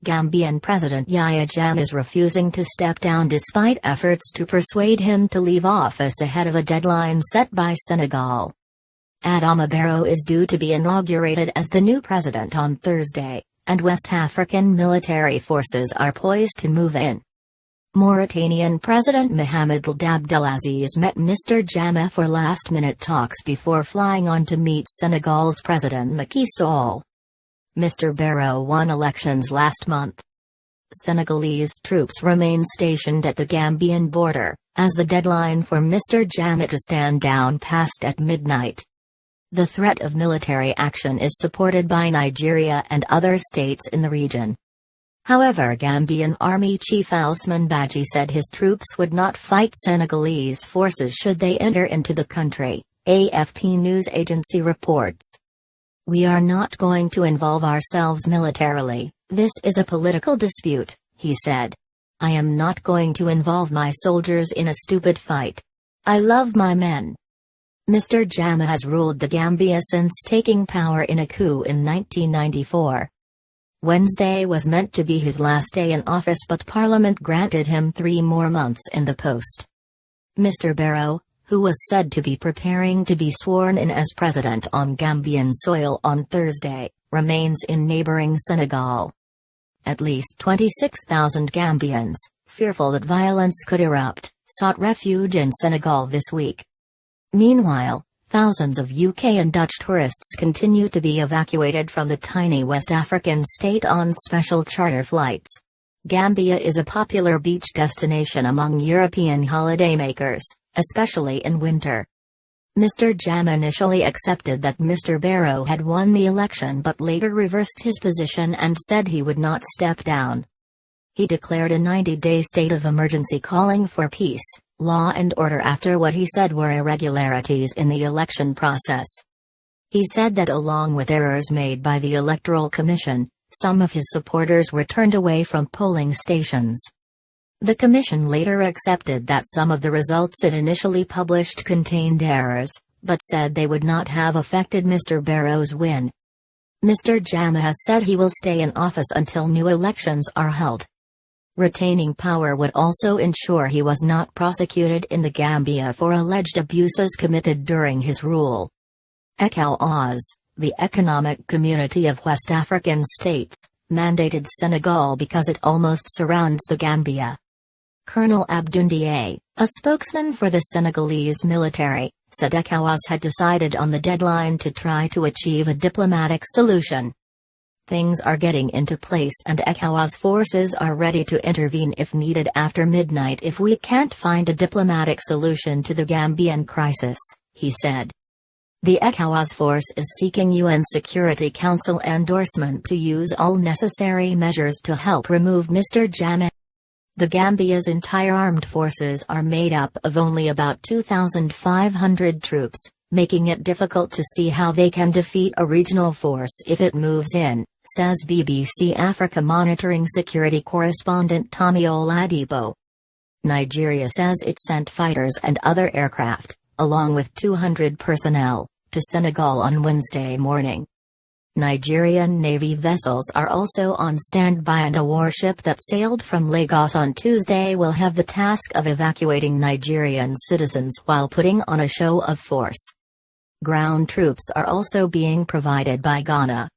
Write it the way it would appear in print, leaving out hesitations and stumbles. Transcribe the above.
Gambian President Yahya Jammeh is refusing to step down despite efforts to persuade him to leave office ahead of a deadline set by Senegal. Adama Barrow is due to be inaugurated as the new president on Thursday, and West African military forces are poised to move in. Mauritanian President Mohamed Abdel Aziz met Mr Jammeh for last-minute talks before flying on to meet Senegal's President Macky Sall. Mr Barrow won elections last month. Senegalese troops remain stationed at the Gambian border, as the deadline for Mr Jammeh to stand down passed at midnight. The threat of military action is supported by Nigeria and other states in the region. However, Gambian Army Chief Ousman Badjie said his troops would not fight Senegalese forces should they enter into the country, AFP news agency reports. "We are not going to involve ourselves militarily, this is a political dispute," he said. "I am not going to involve my soldiers in a stupid fight. I love my men." Mr Jammeh has ruled the Gambia since taking power in a coup in 1994. Wednesday was meant to be his last day in office, but Parliament granted him 3 more months in the post. Mr Barrow, who was said to be preparing to be sworn in as president on Gambian soil on Thursday, remains in neighboring Senegal. At least 26,000 Gambians, fearful that violence could erupt, sought refuge in Senegal this week. Meanwhile, thousands of UK and Dutch tourists continue to be evacuated from the tiny West African state on special charter flights. Gambia is a popular beach destination among European holidaymakers, especially in winter. Mr Jammeh initially accepted that Mr Barrow had won the election but later reversed his position and said he would not step down. He declared a 90-day state of emergency, calling for peace, law and order after what he said were irregularities in the election process. He said that along with errors made by the Electoral Commission, some of his supporters were turned away from polling stations. The Commission later accepted that some of the results it initially published contained errors, but said they would not have affected Mr Barrow's win. Mr Jammeh has said he will stay in office until new elections are held. Retaining power would also ensure he was not prosecuted in the Gambia for alleged abuses committed during his rule. ECOWAS, the Economic Community of West African States, mandated Senegal because it almost surrounds the Gambia. Colonel Abdel, a spokesman for the Senegalese military, said ECOWAS had decided on the deadline to try to achieve a diplomatic solution. "Things are getting into place and ECOWAS forces are ready to intervene if needed after midnight if we can't find a diplomatic solution to the Gambian crisis," he said. The ECOWAS force is seeking UN Security Council endorsement to use all necessary measures to help remove Mr Jammeh. The Gambia's entire armed forces are made up of only about 2,500 troops, making it difficult to see how they can defeat a regional force if it moves in, says BBC Africa monitoring security correspondent Tommy Oladipo. Nigeria says it sent fighters and other aircraft, along with 200 personnel, to Senegal on Wednesday morning. Nigerian Navy vessels are also on standby, and a warship that sailed from Lagos on Tuesday will have the task of evacuating Nigerian citizens while putting on a show of force. Ground troops are also being provided by Ghana,